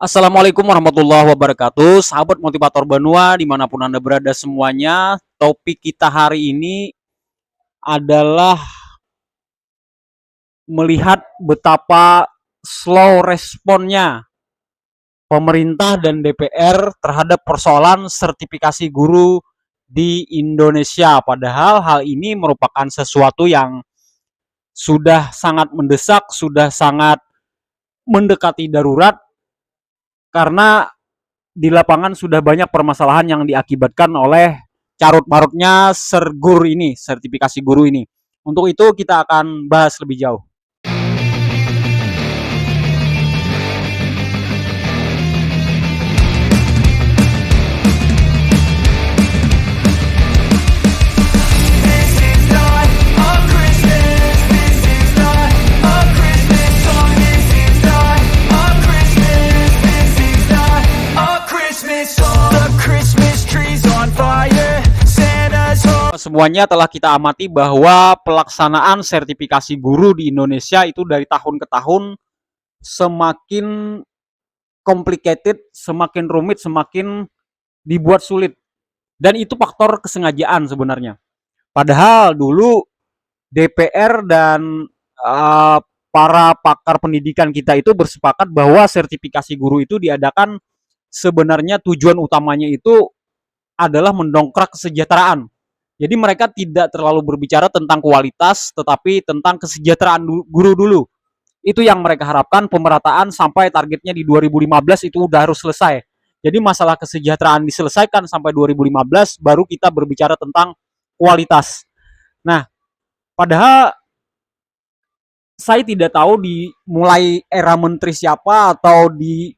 Assalamualaikum warahmatullahi wabarakatuh, sahabat motivator Banua dimanapun Anda berada semuanya. Topik kita hari ini adalah melihat betapa slow responnya pemerintah dan DPR terhadap persoalan sertifikasi guru di Indonesia. Padahal hal ini merupakan sesuatu yang sudah sangat mendesak, sudah sangat mendekati darurat, karena di lapangan sudah banyak permasalahan yang diakibatkan oleh carut marutnya sergur ini, sertifikasi guru ini. Untuk itu kita akan bahas lebih jauh. Semuanya telah kita amati bahwa pelaksanaan sertifikasi guru di Indonesia itu dari tahun ke tahun semakin complicated, semakin rumit, semakin dibuat sulit. Dan itu faktor kesengajaan sebenarnya. Padahal dulu DPR dan para pakar pendidikan kita itu bersepakat bahwa sertifikasi guru itu diadakan sebenarnya tujuan utamanya itu adalah mendongkrak kesejahteraan. Jadi mereka tidak terlalu berbicara tentang kualitas, tetapi tentang kesejahteraan guru dulu. Itu yang mereka harapkan, pemerataan sampai targetnya di 2015 itu udah harus selesai. Jadi masalah kesejahteraan diselesaikan sampai 2015, baru kita berbicara tentang kualitas. Nah, padahal saya tidak tahu di mulai era menteri siapa atau di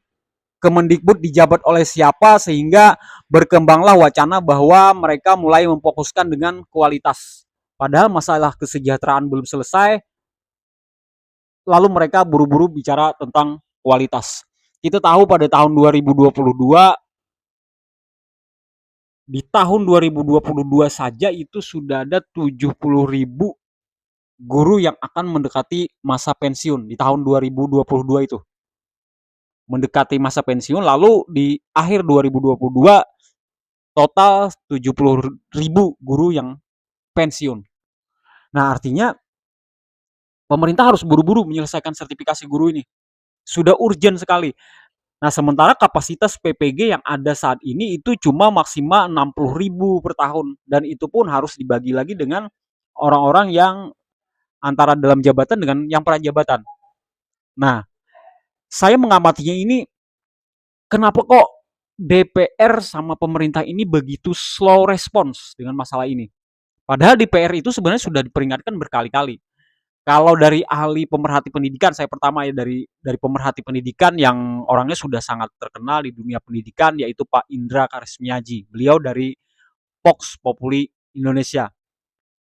Kemendikbud dijabat oleh siapa sehingga berkembanglah wacana bahwa mereka mulai memfokuskan dengan kualitas. Padahal masalah kesejahteraan belum selesai, lalu mereka buru-buru bicara tentang kualitas. Kita tahu pada tahun 2022, di tahun 2022 saja itu sudah ada 70.000 guru yang akan mendekati masa pensiun di tahun 2022 itu. Mendekati masa pensiun, lalu di akhir 2022 total 70.000 guru yang pensiun. Nah, artinya pemerintah harus buru-buru menyelesaikan sertifikasi guru ini. Sudah urgent sekali. Nah, sementara kapasitas PPG yang ada saat ini itu cuma maksimal 60.000 per tahun. Dan itu pun harus dibagi lagi dengan orang-orang yang antara dalam jabatan dengan yang prajabatan. Nah, saya mengamatinya ini, kenapa kok DPR sama pemerintah ini begitu slow response dengan masalah ini. Padahal DPR itu sebenarnya sudah diperingatkan berkali-kali. Kalau dari ahli pemerhati pendidikan, saya pertama ya dari pemerhati pendidikan yang orangnya sudah sangat terkenal di dunia pendidikan, yaitu Pak Indra Karismiaji. Beliau dari Vox Populi Indonesia.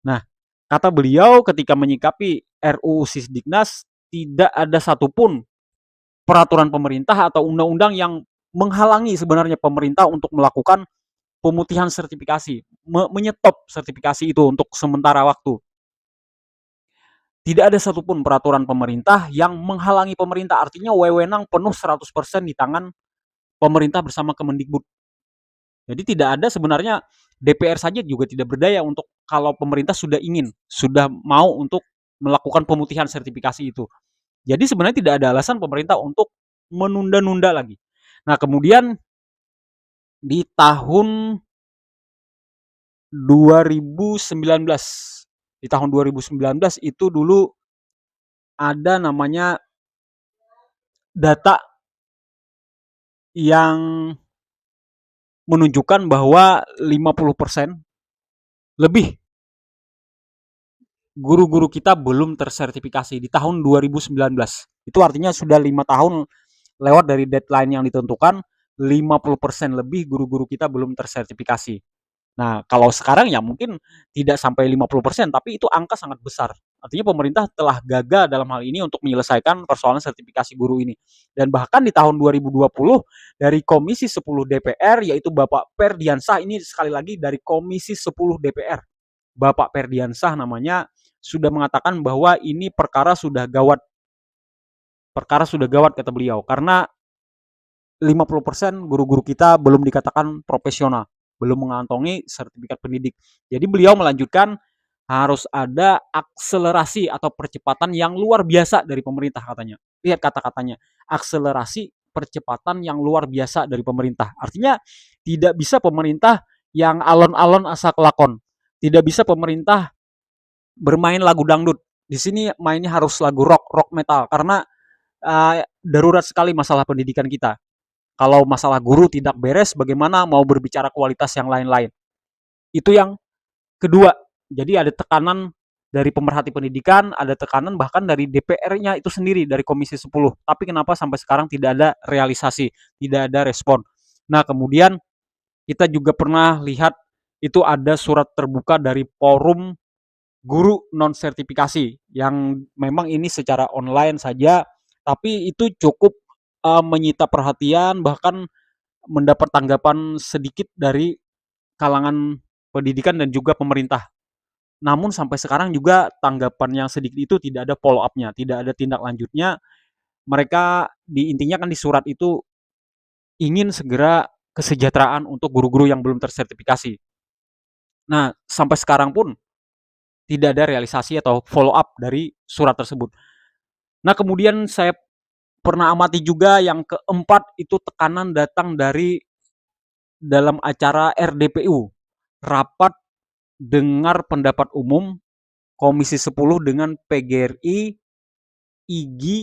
Nah, kata beliau ketika menyikapi RUU Sisdiknas, tidak ada satupun peraturan pemerintah atau undang-undang yang menghalangi sebenarnya pemerintah untuk melakukan pemutihan sertifikasi, menyetop sertifikasi itu untuk sementara waktu. Tidak ada satupun peraturan pemerintah yang menghalangi pemerintah. Artinya wewenang penuh 100% di tangan pemerintah bersama Kemendikbud. Jadi tidak ada sebenarnya, DPR saja juga tidak berdaya untuk kalau pemerintah sudah ingin, sudah mau untuk melakukan pemutihan sertifikasi itu. Jadi sebenarnya tidak ada alasan pemerintah untuk menunda-nunda lagi. Nah, kemudian di tahun 2019, di tahun 2019 itu dulu ada namanya data yang menunjukkan bahwa 50% lebih guru-guru kita belum tersertifikasi di tahun 2019. Itu artinya sudah 5 tahun lewat dari deadline yang ditentukan, 50% lebih guru-guru kita belum tersertifikasi. Nah, kalau sekarang ya mungkin tidak sampai 50%, tapi itu angka sangat besar. Artinya pemerintah telah gagal dalam hal ini untuk menyelesaikan persoalan sertifikasi guru ini. Dan bahkan di tahun 2020 dari Komisi 10 DPR, yaitu Bapak Ferdiansah, ini sekali lagi dari Komisi 10 DPR, Bapak Ferdiansah namanya, sudah mengatakan bahwa ini perkara sudah gawat. Perkara sudah gawat kata beliau, karena 50% guru-guru kita belum dikatakan profesional, belum mengantongi sertifikat pendidik. Jadi beliau melanjutkan harus ada akselerasi atau percepatan yang luar biasa dari pemerintah katanya. Lihat kata-katanya, akselerasi percepatan yang luar biasa dari pemerintah. Artinya tidak bisa pemerintah yang alon-alon asa kelakon. Tidak bisa pemerintah bermain lagu dangdut. Di sini mainnya harus lagu rock, rock metal karena darurat sekali masalah pendidikan kita. Kalau masalah guru tidak beres, bagaimana mau berbicara kualitas yang lain-lain? Itu yang kedua. Jadi ada tekanan dari pemerhati pendidikan, ada tekanan bahkan dari DPR-nya itu sendiri, dari Komisi 10. Tapi kenapa sampai sekarang tidak ada realisasi, tidak ada respon? Nah, kemudian kita juga pernah lihat itu ada surat terbuka dari forum guru non sertifikasi yang memang ini secara online saja, tapi itu cukup menyita perhatian, bahkan mendapat tanggapan sedikit dari kalangan pendidikan dan juga pemerintah. Namun sampai sekarang juga tanggapan yang sedikit itu tidak ada follow up-nya, tidak ada tindak lanjutnya. Mereka intinya kan di surat itu ingin segera kesejahteraan untuk guru-guru yang belum tersertifikasi. Nah, sampai sekarang pun tidak ada realisasi atau follow up dari surat tersebut. Nah, kemudian saya pernah amati juga yang keempat itu tekanan datang dari dalam acara RDPU, rapat dengar pendapat umum Komisi 10 dengan PGRI, IGI,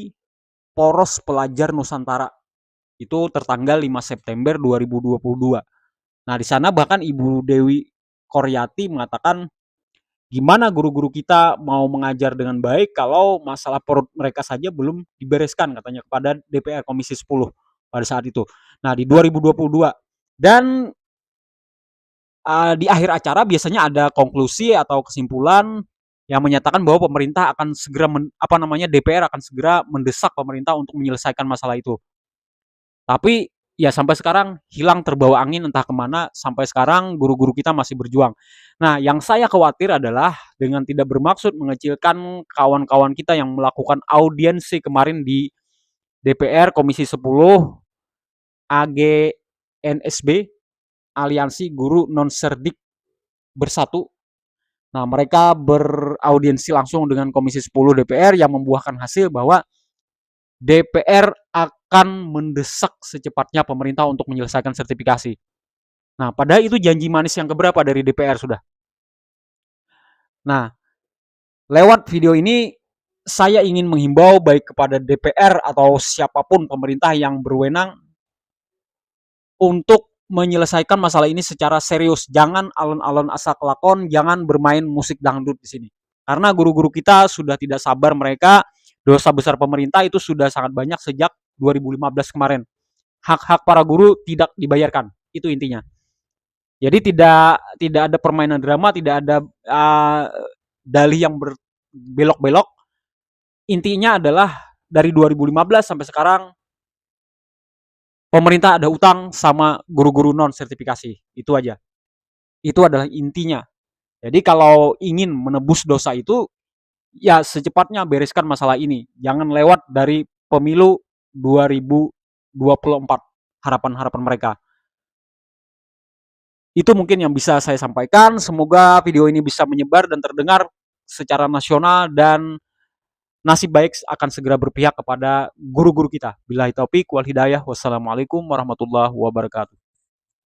Poros Pelajar Nusantara. Itu tertanggal 5 September 2022. Nah, di sana bahkan Ibu Dewi Koryati mengatakan gimana guru-guru kita mau mengajar dengan baik kalau masalah perut mereka saja belum dibereskan katanya kepada DPR Komisi 10 pada saat itu. Nah, di 2022 dan di akhir acara biasanya ada konklusi atau kesimpulan yang menyatakan bahwa pemerintah akan segera DPR akan segera mendesak pemerintah untuk menyelesaikan masalah itu. Tapi ya sampai sekarang hilang terbawa angin entah kemana, sampai sekarang guru-guru kita masih berjuang. Nah, yang saya khawatir adalah dengan tidak bermaksud mengecilkan kawan-kawan kita yang melakukan audiensi kemarin di DPR Komisi 10 AGNSB, Aliansi Guru Non-Serdik Bersatu. Nah, mereka beraudiensi langsung dengan Komisi 10 DPR yang membuahkan hasil bahwa DPR akan mendesak secepatnya pemerintah untuk menyelesaikan sertifikasi. Nah, padahal itu janji manis yang keberapa dari DPR sudah. Nah, lewat video ini saya ingin menghimbau baik kepada DPR atau siapapun pemerintah yang berwenang untuk menyelesaikan masalah ini secara serius. Jangan alon-alon asa kelakon, jangan bermain musik dangdut di sini. Karena guru-guru kita sudah tidak sabar, mereka dosa besar pemerintah itu sudah sangat banyak sejak 2015 kemarin. Hak-hak para guru tidak dibayarkan, itu intinya. Jadi tidak ada permainan drama, tidak ada dalih yang berbelok-belok. Intinya adalah dari 2015 sampai sekarang pemerintah ada utang sama guru-guru non sertifikasi. Itu aja. Itu adalah intinya. Jadi kalau ingin menebus dosa itu, ya secepatnya bereskan masalah ini. Jangan lewat dari pemilu 2024 harapan-harapan mereka. Itu mungkin yang bisa saya sampaikan. Semoga video ini bisa menyebar dan terdengar secara nasional dan nasib baik akan segera berpihak kepada guru-guru kita. Billahi taufik wal hidayah. Wassalamualaikum warahmatullahi wabarakatuh.